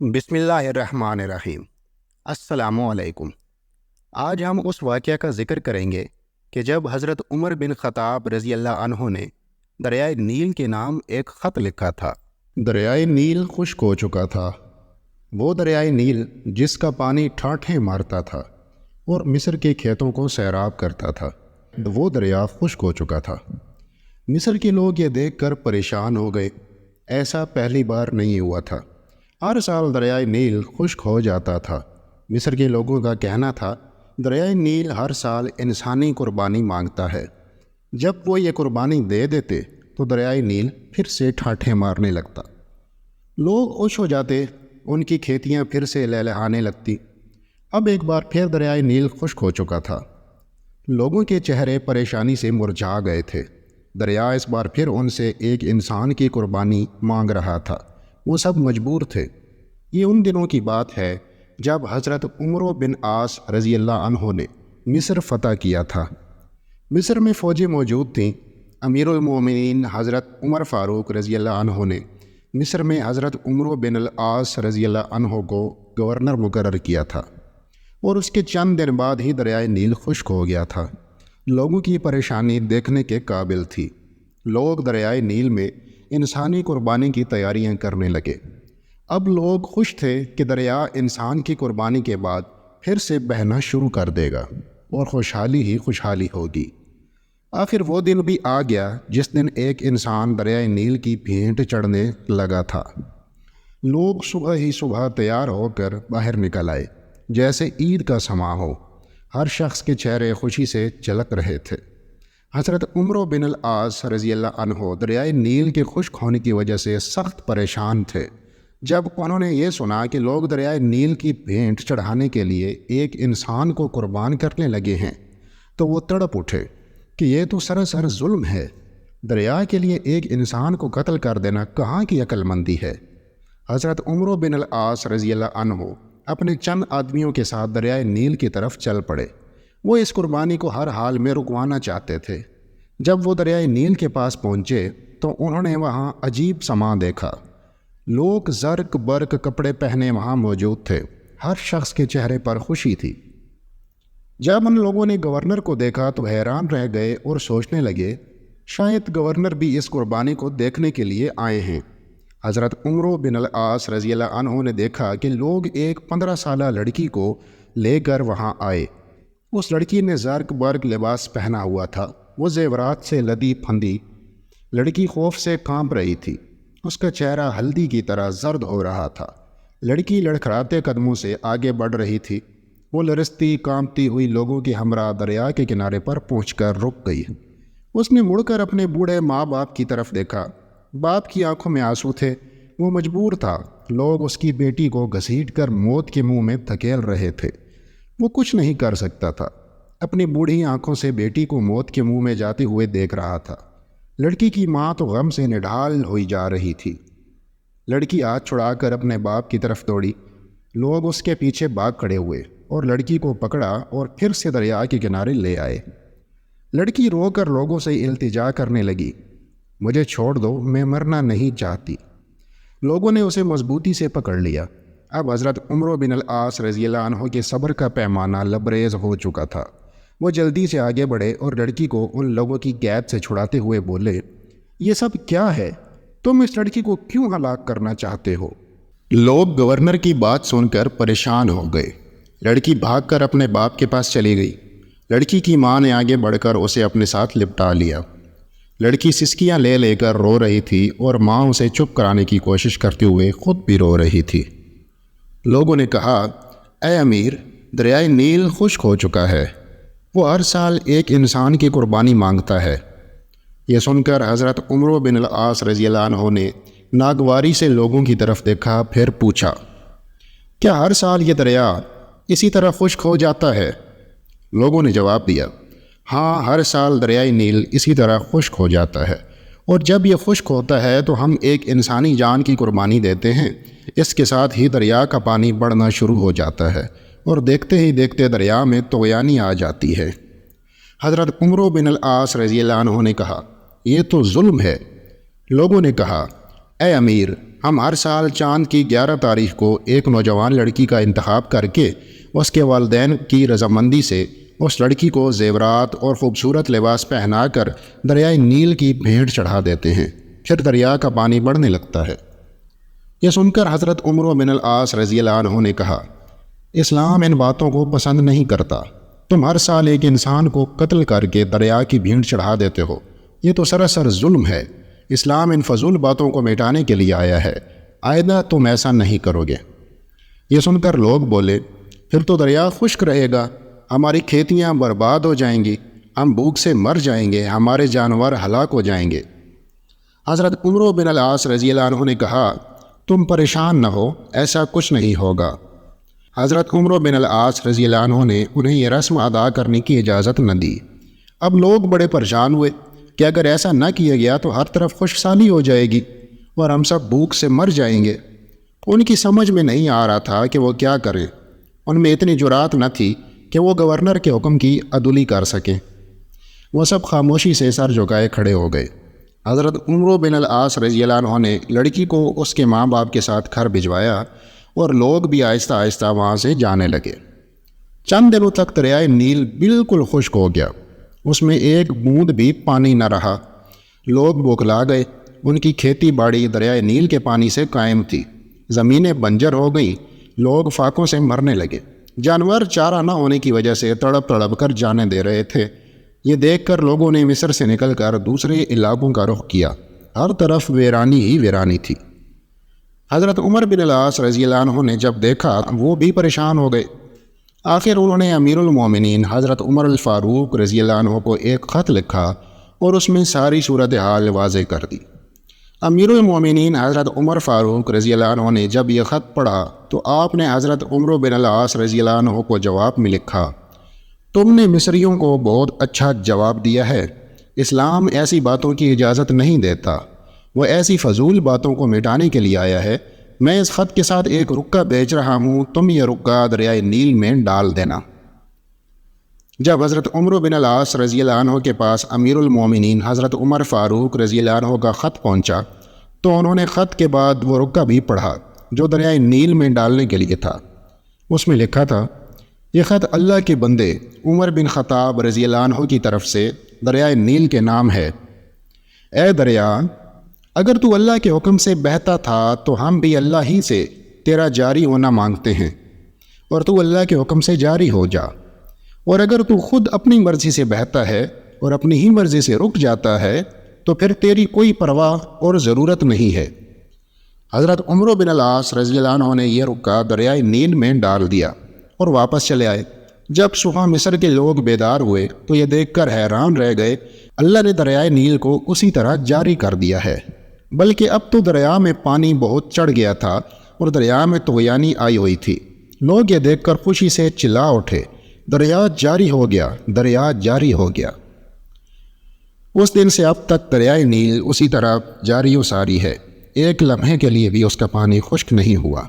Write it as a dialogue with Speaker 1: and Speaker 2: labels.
Speaker 1: بسم اللہ الرحمن الرحیم۔ السلام علیکم۔ آج ہم اس واقعہ کا ذکر کریں گے کہ جب حضرت عمر بن خطاب رضی اللہ عنہ نے دریائے نیل کے نام ایک خط لکھا تھا۔ دریائے نیل خشک ہو چکا تھا، وہ دریائے نیل جس کا پانی ٹھاٹھیں مارتا تھا اور مصر کے کھیتوں کو سیراب کرتا تھا، وہ دریا خشک ہو چکا تھا۔ مصر کے لوگ یہ دیکھ کر پریشان ہو گئے، ایسا پہلی بار نہیں ہوا تھا۔ ہر سال دریائے نیل خشک ہو جاتا تھا۔ مصر کے لوگوں کا کہنا تھا دریائے نیل ہر سال انسانی قربانی مانگتا ہے، جب وہ یہ قربانی دے دیتے تو دریائے نیل پھر سے ٹھاٹھیں مارنے لگتا، لوگ خوش ہو جاتے، ان کی کھیتیاں پھر سے لہلہانے لگتی۔ اب ایک بار پھر دریائے نیل خشک ہو چکا تھا، لوگوں کے چہرے پریشانی سے مرجھا گئے تھے۔ دریا اس بار پھر ان سے ایک انسان کی قربانی مانگ رہا تھا، وہ سب مجبور تھے۔ یہ ان دنوں کی بات ہے جب حضرت عمر بن عاص رضی اللہ عنہ نے مصر فتح کیا تھا۔ مصر میں فوجیں موجود تھیں۔ امیر المومنین حضرت عمر فاروق رضی اللہ عنہ نے مصر میں حضرت عمر بن العاص رضی اللہ عنہ کو گورنر مقرر کیا تھا، اور اس کے چند دن بعد ہی دریائے نیل خشک ہو گیا تھا۔ لوگوں کی پریشانی دیکھنے کے قابل تھی۔ لوگ دریائے نیل میں انسانی قربانی کی تیاریاں کرنے لگے۔ اب لوگ خوش تھے کہ دریا انسان کی قربانی کے بعد پھر سے بہنا شروع کر دے گا اور خوشحالی ہی خوشحالی ہوگی۔ آخر وہ دن بھی آ گیا جس دن ایک انسان دریائے نیل کی بھینٹ چڑھنے لگا تھا۔ لوگ صبح ہی صبح تیار ہو کر باہر نکل آئے جیسے عید کا سماں ہو۔ ہر شخص کے چہرے خوشی سے چلک رہے تھے۔ حضرت عمر بن العاص رضی اللہ عنہ دریائے نیل کے خشک ہونے کی وجہ سے سخت پریشان تھے۔ جب انہوں نے یہ سنا کہ لوگ دریائے نیل کی بھینٹ چڑھانے کے لیے ایک انسان کو قربان کرنے لگے ہیں تو وہ تڑپ اٹھے کہ یہ تو سراسر ظلم ہے۔ دریا کے لیے ایک انسان کو قتل کر دینا کہاں کی عقل مندی ہے۔ حضرت عمر بن العاص رضی اللہ عنہ اپنے چند آدمیوں کے ساتھ دریائے نیل کی طرف چل پڑے۔ وہ اس قربانی کو ہر حال میں رکوانا چاہتے تھے۔ جب وہ دریائے نیل کے پاس پہنچے تو انہوں نے وہاں عجیب سماں دیکھا۔ لوگ زرق برق کپڑے پہنے وہاں موجود تھے۔ ہر شخص کے چہرے پر خوشی تھی۔ جب ان لوگوں نے گورنر کو دیکھا تو حیران رہ گئے اور سوچنے لگے شاید گورنر بھی اس قربانی کو دیکھنے کے لیے آئے ہیں۔ حضرت عمر بن العاص رضی اللہ عنہ نے دیکھا کہ لوگ ایک 15 سالہ لڑکی کو لے کر وہاں آئے۔ اس لڑکی نے زرق برق لباس پہنا ہوا تھا، وہ زیورات سے لدی پھندی۔ لڑکی خوف سے کانپ رہی تھی، اس کا چہرہ ہلدی کی طرح زرد ہو رہا تھا۔ لڑکی لڑکھڑاتے قدموں سے آگے بڑھ رہی تھی۔ وہ لرزتی کانپتی ہوئی لوگوں کے ہمراہ دریا کے کنارے پر پہنچ کر رک گئی۔ اس نے مڑ کر اپنے بوڑھے ماں باپ کی طرف دیکھا۔ باپ کی آنکھوں میں آنسو تھے، وہ مجبور تھا۔ لوگ اس کی بیٹی کو گھسیٹ کر موت کے منہ میں دھکیل رہے تھے۔ وہ کچھ نہیں کر سکتا تھا، اپنی بوڑھی آنکھوں سے بیٹی کو موت کے منہ میں جاتے ہوئے دیکھ رہا تھا۔ لڑکی کی ماں تو غم سے نڈھال ہوئی جا رہی تھی۔ لڑکی ہاتھ چھڑا کر اپنے باپ کی طرف دوڑی۔ لوگ اس کے پیچھے بھاگ کھڑے ہوئے اور لڑکی کو پکڑا اور پھر سے دریا کے کنارے لے آئے۔ لڑکی رو کر لوگوں سے التجا کرنے لگی، مجھے چھوڑ دو، میں مرنا نہیں چاہتی۔ لوگوں نے اسے مضبوطی سے پکڑ لیا۔ اب حضرت عمر بن العاص رضی اللہ عنہ کے صبر کا پیمانہ لبریز ہو چکا تھا۔ وہ جلدی سے آگے بڑھے اور لڑکی کو ان لوگوں کی قید سے چھڑاتے ہوئے بولے، یہ سب کیا ہے؟ تم اس لڑکی کو کیوں ہلاک کرنا چاہتے ہو؟ لوگ گورنر کی بات سن کر پریشان ہو گئے۔ لڑکی بھاگ کر اپنے باپ کے پاس چلی گئی۔ لڑکی کی ماں نے آگے بڑھ کر اسے اپنے ساتھ لپٹا لیا۔ لڑکی سسکیاں لے لے کر رو رہی تھی اور ماں اسے چپ کرانے کی کوشش کرتے ہوئے خود بھی رو رہی تھی۔ لوگوں نے کہا، اے امیر، دریائے نیل خشک ہو چکا ہے، وہ ہر سال ایک انسان کی قربانی مانگتا ہے۔ یہ سن کر حضرت عمر بن العاص رضی اللہ عنہ نے ناگواری سے لوگوں کی طرف دیکھا، پھر پوچھا، کیا ہر سال یہ دریا اسی طرح خشک ہو جاتا ہے؟ لوگوں نے جواب دیا، ہاں، ہر سال دریائے نیل اسی طرح خشک ہو جاتا ہے، اور جب یہ خشک ہوتا ہے تو ہم ایک انسانی جان کی قربانی دیتے ہیں۔ اس کے ساتھ ہی دریا کا پانی بڑھنا شروع ہو جاتا ہے اور دیکھتے ہی دیکھتے دریا میں طغیانی آ جاتی ہے۔ حضرت عمر بن العاص رضی اللہ عنہ نے کہا، یہ تو ظلم ہے۔ لوگوں نے کہا، اے امیر، ہم ہر سال چاند کی 11 تاریخ کو ایک نوجوان لڑکی کا انتخاب کر کے اس کے والدین کی رضامندی سے اس لڑکی کو زیورات اور خوبصورت لباس پہنا کر دریائے نیل کی بھیٹ چڑھا دیتے ہیں، پھر دریا کا پانی بڑھنے لگتا ہے۔ یہ سن کر حضرت عمرو بن العاص رضی اللہ عنہ نے کہا، اسلام ان باتوں کو پسند نہیں کرتا۔ تم ہر سال ایک انسان کو قتل کر کے دریا کی بھیڑ چڑھا دیتے ہو، یہ تو سراسر ظلم ہے۔ اسلام ان فضول باتوں کو مٹانے کے لیے آیا ہے، آئندہ تم ایسا نہیں کرو گے۔ یہ سن کر لوگ بولے، پھر تو دریا خشک رہے گا، ہماری کھیتیاں برباد ہو جائیں گی، ہم بھوک سے مر جائیں گے، ہمارے جانور ہلاک ہو جائیں گے۔ حضرت عمرو بن العاص رضی اللہ عنہ نے کہا، تم پریشان نہ ہو، ایسا کچھ نہیں ہوگا۔ حضرت عمرو بن العاص رضی اللہ عنہ نے انہیں یہ رسم ادا کرنے کی اجازت نہ دی۔ اب لوگ بڑے پریشان ہوئے کہ اگر ایسا نہ کیا گیا تو ہر طرف خشک سالی ہو جائے گی اور ہم سب بھوک سے مر جائیں گے۔ ان کی سمجھ میں نہیں آ رہا تھا کہ وہ کیا کریں۔ ان میں اتنی جرات نہ تھی کہ وہ گورنر کے حکم کی عدولی کر سکیں۔ وہ سب خاموشی سے سر جھکائے کھڑے ہو گئے۔ حضرت عمرو بن العاص رضی اللہ عنہ نے لڑکی کو اس کے ماں باپ کے ساتھ گھر بھجوایا اور لوگ بھی آہستہ آہستہ وہاں سے جانے لگے۔ چند دنوں تک دریائے نیل بالکل خشک ہو گیا، اس میں ایک بوند بھی پانی نہ رہا۔ لوگ بوکھلا گئے، ان کی کھیتی باڑی دریائے نیل کے پانی سے قائم تھی، زمینیں بنجر ہو گئیں، لوگ فاقوں سے مرنے لگے، جانور چارہ نہ ہونے کی وجہ سے تڑپ تڑپ کر جانے دے رہے تھے۔ یہ دیکھ کر لوگوں نے مصر سے نکل کر دوسرے علاقوں کا رخ کیا، ہر طرف ویرانی ہی ویرانی تھی۔ حضرت عمر بن العاص رضی اللہ عنہ نے جب دیکھا وہ بھی پریشان ہو گئے۔ آخر انہوں نے امیر المومنین حضرت عمر الفاروق رضی اللہ عنہ کو ایک خط لکھا اور اس میں ساری صورتحال واضح کر دی۔ امیر المومنین حضرت عمر فاروق رضی اللہ عنہ نے جب یہ خط پڑھا تو آپ نے حضرت عمرو بن العاص رضی اللہ عنہ کو جواب میں لکھا، تم نے مصریوں کو بہت اچھا جواب دیا ہے۔ اسلام ایسی باتوں کی اجازت نہیں دیتا، وہ ایسی فضول باتوں کو مٹانے کے لیے آیا ہے۔ میں اس خط کے ساتھ ایک رکہ بھیج رہا ہوں، تم یہ رکہ دریائے نیل میں ڈال دینا۔ جب حضرت عمرو بن العاص رضی اللہ عنہ کے پاس امیر المومنین حضرت عمر فاروق رضی اللہ عنہ کا خط پہنچا تو انہوں نے خط کے بعد وہ رکہ بھی پڑھا جو دریائے نیل میں ڈالنے کے لیے تھا۔ اس میں لکھا تھا، یہ خط اللہ کے بندے عمر بن خطاب رضی اللہ عنہ کی طرف سے دریائے نیل کے نام ہے۔ اے دریا، اگر تو اللہ کے حکم سے بہتا تھا تو ہم بھی اللہ ہی سے تیرا جاری ہونا مانگتے ہیں، اور تو اللہ کے حکم سے جاری ہو جا، اور اگر تو خود اپنی مرضی سے بہتا ہے اور اپنی ہی مرضی سے رک جاتا ہے تو پھر تیری کوئی پرواہ اور ضرورت نہیں ہے۔ حضرت عمرو بن العاص رضی اللہ عنہ نے یہ رکہ دریائے نیل میں ڈال دیا اور واپس چلے آئے۔ جب صبح مصر کے لوگ بیدار ہوئے تو یہ دیکھ کر حیران رہ گئے، اللہ نے دریائے نیل کو اسی طرح جاری کر دیا ہے، بلکہ اب تو دریا میں پانی بہت چڑھ گیا تھا اور دریا میں طغیانی آئی ہوئی تھی۔ لوگ یہ دیکھ کر خوشی سے چلا اٹھے، دریا جاری ہو گیا، دریا جاری ہو گیا۔ اس دن سے اب تک دریائے نیل اسی طرح جاری و ساری ہے، ایک لمحے کے لیے بھی اس کا پانی خشک نہیں ہوا۔